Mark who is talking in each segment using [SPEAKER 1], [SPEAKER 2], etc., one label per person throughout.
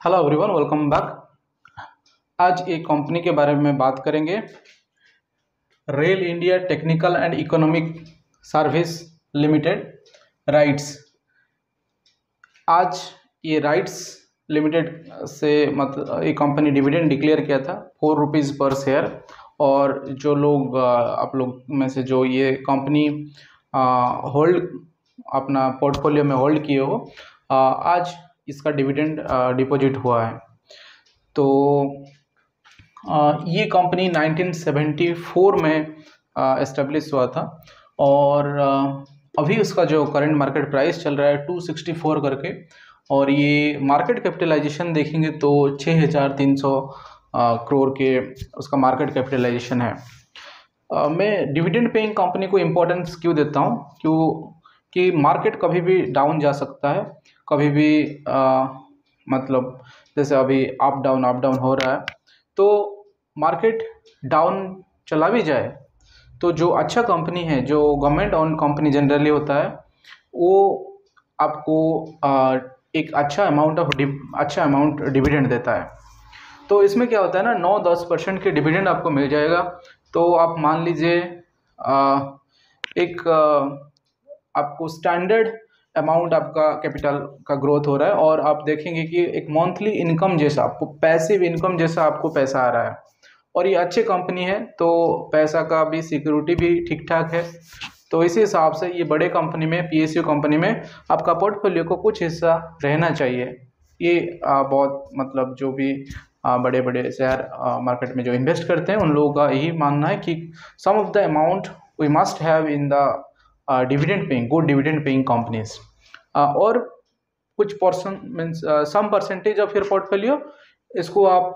[SPEAKER 1] Hello everyone, welcome back. आज एक company के बारे में बात करेंगे। Rail India technical and economic service limited, rights. आज ये राइट्स लिमिटेड से मतलब ये कंपनी डिविडेंड डिक्लेयर किया था ₹4 पर शेयर। और जो लोग आप लोग में से जो ये कंपनी होल्ड अपना पोर्टफोलियो में होल्ड किए हो, आज इसका डिविडेंड डिपॉजिट हुआ है। तो ये कंपनी 1974 में एस्टेब्लिश हुआ था और अभी उसका जो करंट मार्केट प्राइस चल रहा है 264 करके। और ये मार्केट कैपिटलाइजेशन देखेंगे तो 6300 करोड़ के उसका मार्केट कैपिटलाइजेशन है। मैं डिविडेंड पेइंग कंपनी को इम्पोर्टेंस क्यों देता हूँ? क्योंकि मार्केट कभी भी डाउन जा सकता है, कभी भी मतलब जैसे अभी अप डाउन हो रहा है। तो मार्केट डाउन चला भी जाए तो जो अच्छा कंपनी है, जो गवर्नमेंट ओन कंपनी जनरली होता है, वो आपको एक अच्छा अमाउंट डिविडेंड देता है। तो इसमें क्या होता है ना, 9-10% के डिविडेंड आपको मिल जाएगा। तो आप मान लीजिए एक आपको स्टैंडर्ड अमाउंट आपका कैपिटल का ग्रोथ हो रहा है और आप देखेंगे कि एक मंथली इनकम जैसा आपको, पैसिव इनकम जैसा आपको पैसा आ रहा है। और ये अच्छी कंपनी है तो पैसा का भी सिक्योरिटी भी ठीक ठाक है। तो इसी हिसाब से ये बड़े कंपनी में, पीएसयू कंपनी में आपका पोर्टफोलियो को कुछ हिस्सा रहना चाहिए। ये बहुत मतलब जो भी बड़े बड़े शेयर मार्केट में जो इन्वेस्ट करते हैं उन लोगों का यही मानना है कि some of the amount we must have in the good dividend paying companies. और कुछ person means some percentage of your portfolio, इसको आप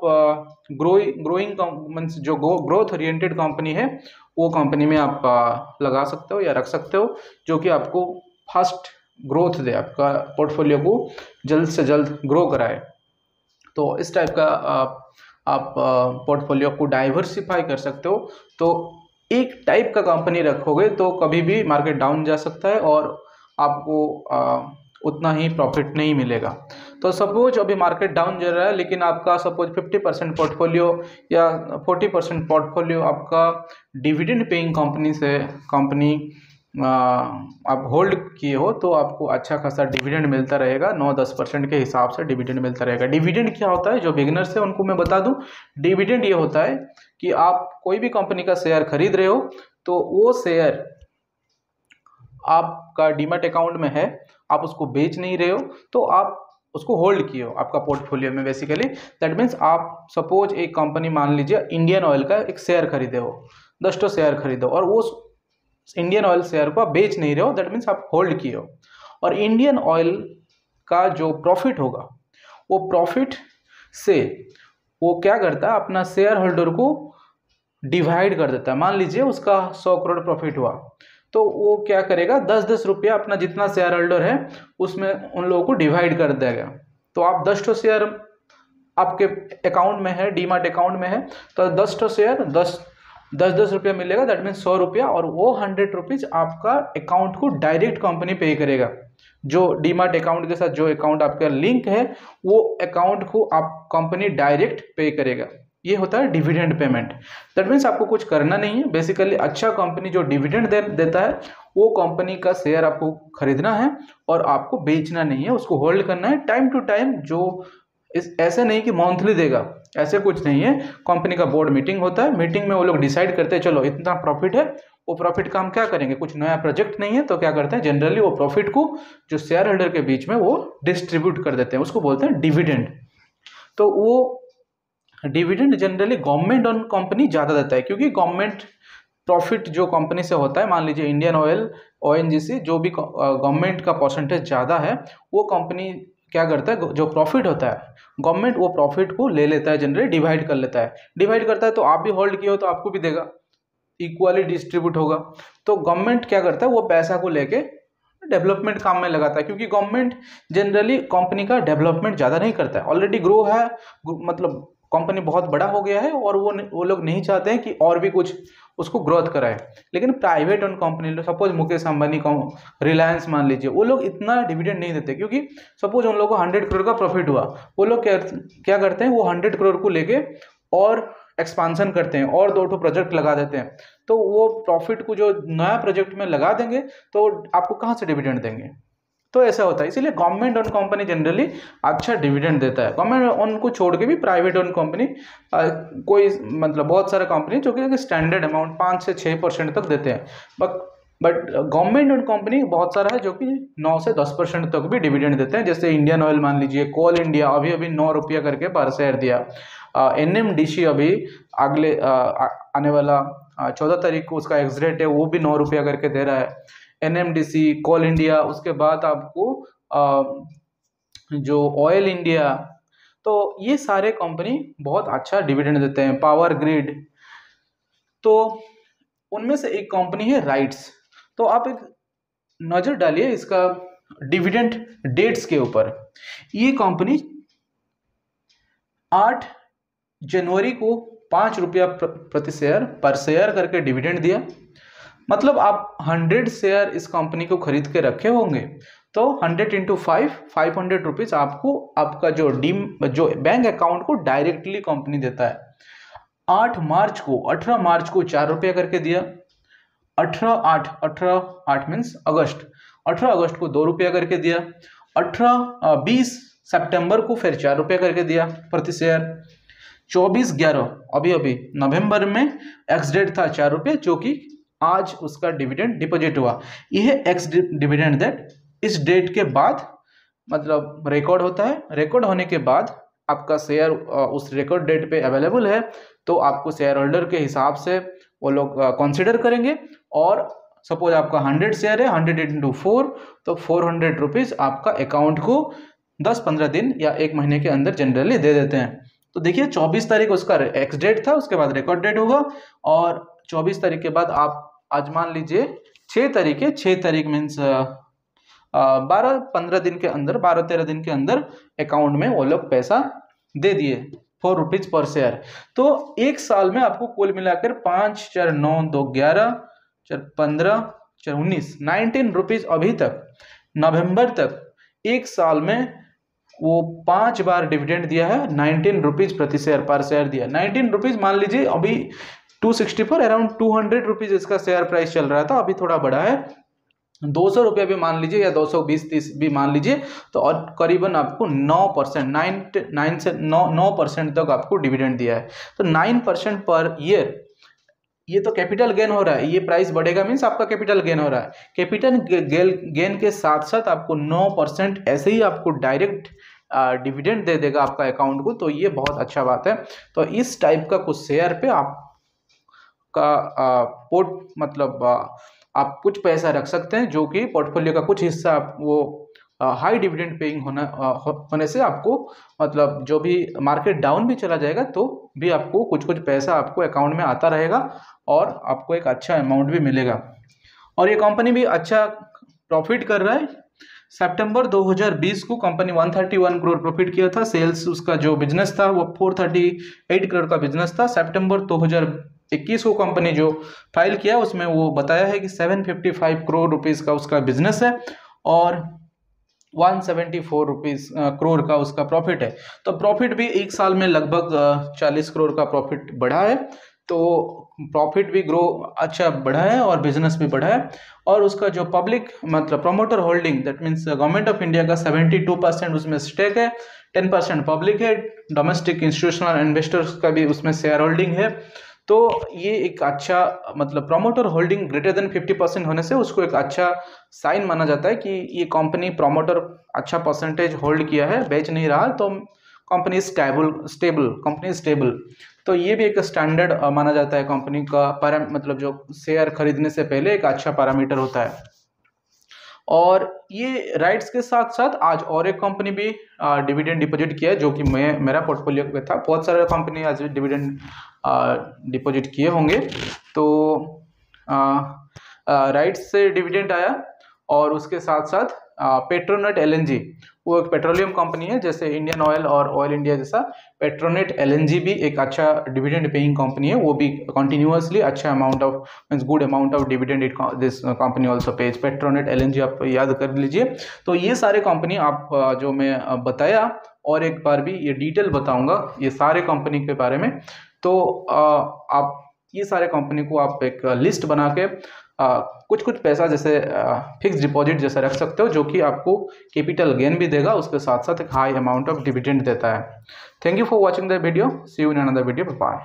[SPEAKER 1] ग्रोइंग मीन्स जो ग्रोथ ओरिएंटेड कंपनी है वो कंपनी में आप लगा सकते हो या रख सकते हो, जो कि आपको फास्ट ग्रोथ दे, आपका पोर्टफोलियो को जल्द से जल्द ग्रो कराए। तो इस टाइप का आप पोर्टफोलियो को डाइवर्सिफाई कर सकते हो। तो एक टाइप का कंपनी रखोगे तो कभी भी मार्केट डाउन जा सकता है और आपको उतना ही प्रॉफिट नहीं मिलेगा। तो सपोज अभी मार्केट डाउन जा रहा है, लेकिन आपका सपोज 50% पोर्टफोलियो या 40% पोर्टफोलियो आपका डिविडेंड पेइंग कंपनी से आप होल्ड किए हो, तो आपको अच्छा खासा डिविडेंड मिलता रहेगा। 9-10% के हिसाब से डिविडेंड मिलता रहेगा। डिविडेंड क्या होता है, जो बिगिनर्स है उनको मैं बता दूं, डिविडेंड ये होता है कि आप कोई भी कंपनी का शेयर खरीद रहे हो तो वो शेयर आपका डीमैट अकाउंट में है, आप उसको बेच नहीं रहे हो, तो आप उसको होल्ड किए हो आपका पोर्टफोलियो में। बेसिकली दैट मीन्स आप सपोज एक कंपनी, मान लीजिए इंडियन ऑयल का एक शेयर खरीदे हो, 10 शेयर खरीदो और वो इंडियन ऑयल शेयर को आप बेच नहीं रहे हो, दैट मीन्स आप होल्ड किए हो। और इंडियन ऑयल का जो प्रॉफिट होगा, वो प्रॉफिट से वो क्या करता है, अपना शेयर होल्डर को डिवाइड कर देता है। मान लीजिए उसका 100 करोड़ प्रॉफिट हुआ, तो वो क्या करेगा, 10-10 रुपया अपना जितना शेयर होल्डर है उसमें उन लोगों को डिवाइड कर देगा। तो आप 10 शेयर आपके अकाउंट में है, डीमैट अकाउंट में है, तो 10 शेयर 10-10 रुपया मिलेगा, दैट मीन्स 100 रुपया। और वो 100 रुपीज आपका अकाउंट को डायरेक्ट कंपनी पे करेगा। जो डीमैट अकाउंट के साथ जो अकाउंट आपका लिंक है, वो अकाउंट को आप कंपनी डायरेक्ट पे करेगा। ये होता है डिविडेंड पेमेंट। दैट मीन्स आपको कुछ करना नहीं है। बेसिकली अच्छा कंपनी जो डिविडेंड देता है, वो कंपनी का शेयर आपको खरीदना है और आपको बेचना नहीं है, उसको होल्ड करना है टाइम टू टाइम। जो ऐसे नहीं कि मंथली देगा, ऐसे कुछ नहीं है। कंपनी का बोर्ड मीटिंग होता है, मीटिंग में वो लोग डिसाइड करते हैं चलो इतना प्रॉफिट है, वो प्रॉफिट का हम क्या करेंगे, कुछ नया प्रोजेक्ट नहीं है तो क्या करते हैं, जनरली वो प्रॉफिट को जो शेयर होल्डर के बीच में वो डिस्ट्रीब्यूट कर देते हैं, उसको बोलते हैं डिविडेंड। तो वो dividend generally government own company ज़्यादा देता है, क्योंकि गवर्नमेंट प्रॉफिट जो कंपनी से होता है, मान लीजिए इंडियन ऑयल, ओएनजीसी, जो भी गवर्नमेंट का परसेंटेज ज़्यादा है, वो कंपनी क्या करता है, जो प्रॉफिट होता है गवर्नमेंट वो प्रॉफिट को ले लेता है, जनरली डिवाइड कर लेता है। डिवाइड करता है तो आप भी होल्ड किए हो तो आपको भी देगा, इक्वली डिस्ट्रीब्यूट होगा। तो गवर्नमेंट क्या करता है, वो पैसा को लेके डेवलपमेंट काम में लगाता है, क्योंकि गवर्नमेंट जनरली कंपनी का डेवलपमेंट ज़्यादा नहीं करता है, ऑलरेडी ग्रो है, मतलब कंपनी बहुत बड़ा हो गया है और वो लोग नहीं चाहते हैं कि और भी कुछ उसको ग्रोथ कराए। लेकिन private own company, suppose Mukesh Ambani का रिलायंस मान लीजिए, वो लोग इतना डिविडेंड नहीं देते, क्योंकि सपोज उन लोगों को 100 करोड़ का प्रॉफिट हुआ, वो लोग क्या करते हैं, वो 100 करोड़ को लेके और एक्सपांसन करते हैं और 2 प्रोजेक्ट लगा देते हैं। तो वो प्रॉफिट को जो नया प्रोजेक्ट में लगा देंगे तो आपको कहाँ से डिविडेंड देंगे। तो ऐसा होता है, इसीलिए गवर्नमेंट ओन कंपनी जनरली अच्छा डिविडेंड देता है। गवर्नमेंट ओन को छोड़ के भी प्राइवेट ओन कंपनी कोई मतलब बहुत सारा कंपनी जो कि स्टैंडर्ड अमाउंट 5 से 6% तक देते हैं, बट गवर्नमेंट ओन कंपनी बहुत सारा है जो कि 9 से 10% तक भी डिविडेंड देते हैं। जैसे इंडियन ऑयल मान लीजिए, कोल इंडिया अभी अभी 9 रुपया करके पर शेयर दिया, NMDC अभी अगले आने वाला 14 तारीख को उसका एक्स डेट है, वो भी 9 रुपया करके दे रहा है। NMDC, कोल इंडिया, उसके बाद आपको जो ऑयल इंडिया, तो ये सारे कंपनी बहुत अच्छा डिविडेंड देते हैं। पावर ग्रिड, तो उनमें से एक कंपनी है राइट्स। तो आप एक नज़र डालिए इसका डिविडेंड डेट्स के ऊपर। ये कंपनी 8 जनवरी को 5 रुपया प्रति शेयर पर शेयर करके डिविडेंड दिया। मतलब आप 100 शेयर इस कंपनी को खरीद के रखे होंगे तो 100 इंटू 500 रुपीज़ आपको आपका जो बैंक अकाउंट को डायरेक्टली कंपनी देता है। 18 मार्च को 4 रुपया करके दिया। 18 मीन्स अगस्त, 18 अगस्त को 2 रुपया करके दिया। 20 सितंबर को फिर 4 रुपया करके दिया प्रति शेयर। 24/11 अभी नवंबर में एक्स डेट था 4 रुपये, जो कि आज उसका डिविडेंड डिपॉजिट हुआ। यह एक्स डिविडेंड डेट इस डेट के बाद मतलब रिकॉर्ड होता है। रिकॉर्ड होने के बाद आपका शेयर उस रिकॉर्ड डेट पे अवेलेबल है, तो आपको शेयर होल्डर के हिसाब से वो लोग कंसिडर करेंगे। और सपोज आपका 100 शेयर है, 100 इंटू 4 तो 400 रुपीज़ आपका अकाउंट को 10-15 दिन या 1 महीने के अंदर जनरली दे देते हैं। तो देखिए 24 तारीख उसका एक्स डेट था, उसके बाद रिकॉर्ड डेट होगा, और 24 तारीख के बाद आप आज मान लीजिए 6 तारीख मीन्स 12-13 दिन के अंदर अकाउंट में वो लोग पैसा दे दिए 4 रुपीज़ पर शेयर। तो एक साल में आपको कुल मिलाकर 5 4 9 2 11 4 15 4 19 19 रुपीज़ अभी तक नवंबर तक एक साल में वो 5 बार डिविडेंड दिया है। 19 रुपीज़ प्रति शेयर पर शेयर दिया। 19 रुपीज़ मान लीजिए अभी 264 अराउंड 200 रुपीज़ इसका शेयर प्राइस चल रहा था, अभी थोड़ा बढ़ा है। 200 रुपये भी मान लीजिए या 220-30 भी मान लीजिए, तो और करीबन आपको 9% तक आपको डिविडेंड दिया है। तो 9% पर ईयर, ये तो कैपिटल गेन हो रहा है। ये प्राइस बढ़ेगा मीन्स आपका कैपिटल गेन हो रहा है। कैपिटल गेन के साथ साथ आपको 9% ऐसे ही आपको डायरेक्ट डिविडेंड दे देगा आपका अकाउंट को। तो ये बहुत अच्छा बात है। तो इस टाइप का कुछ शेयर पे आपका आप कुछ पैसा रख सकते हैं, जो कि पोर्टफोलियो का कुछ हिस्सा वो हाई डिविडेंड पेइंग होने से आपको मतलब जो भी मार्केट डाउन भी चला जाएगा तो भी आपको कुछ पैसा आपको अकाउंट में आता रहेगा और आपको एक अच्छा अमाउंट भी मिलेगा। और ये कंपनी भी अच्छा प्रॉफिट कर रहा है। सितंबर 2020 को कंपनी 131 करोड़ प्रॉफिट किया था। सेल्स उसका जो बिजनेस था वो 438 करोड़ का बिजनेस था। सितंबर 2021 को कंपनी जो फाइल किया उसमें वो बताया है कि 755 करोड़ रुपीज़ का उसका बिजनेस है और 174 करोड़ का उसका प्रॉफिट है। तो प्रॉफिट भी एक साल में लगभग 40 करोड़ का प्रॉफिट बढ़ा है। तो प्रॉफिट भी अच्छा बढ़ा है और बिजनेस भी बढ़ा है। और उसका जो पब्लिक मतलब promoter holding, that means government of India का 72% उसमें स्टेक है, 10% पब्लिक है, डोमेस्टिक इंस्टीट्यूशनल इन्वेस्टर्स का भी उसमें शेयर होल्डिंग है। तो ये एक अच्छा मतलब प्रोमोटर होल्डिंग ग्रेटर देन 50% होने से उसको एक अच्छा साइन माना जाता है कि ये कंपनी प्रोमोटर अच्छा परसेंटेज होल्ड किया है, बेच नहीं रहा, तो कंपनी स्टेबल। तो ये भी एक स्टैंडर्ड माना जाता है कंपनी का मतलब जो शेयर खरीदने से पहले एक अच्छा पैरामीटर होता है। और ये राइट्स के साथ साथ आज और एक कंपनी भी डिविडेंड डिपॉजिट किया है, जो कि मेरा पोर्टफोलियो में था। बहुत सारे कंपनी आज डिविडेंड डिपॉजिट किए होंगे। तो राइट्स से डिविडेंड आया और उसके साथ साथ पेट्रोनेट एलएनजी, वो एक पेट्रोलियम कंपनी है, जैसे इंडियन ऑयल और ऑयल इंडिया जैसा पेट्रोनेट एलएनजी भी एक अच्छा डिविडेंड पेइंग कंपनी है, वो भी कंटिन्यूअसली अच्छा amount of means good amount of dividend it this company also page. Petronet LNG आप याद कर लीजिए। तो ये सारे कंपनी आप जो मैं बताया, और एक बार भी ये डिटेल बताऊंगा ये सारे कंपनी के बारे में। तो आप ये सारे कंपनी को आप एक लिस्ट बना के कुछ कुछ पैसा जैसे फिक्स डिपॉजिट जैसा रख सकते हो, जो कि आपको कैपिटल गेन भी देगा, उसके साथ साथ एक हाई अमाउंट ऑफ डिविडेंड देता है। Thank you for watching the video, see you in another video, bye.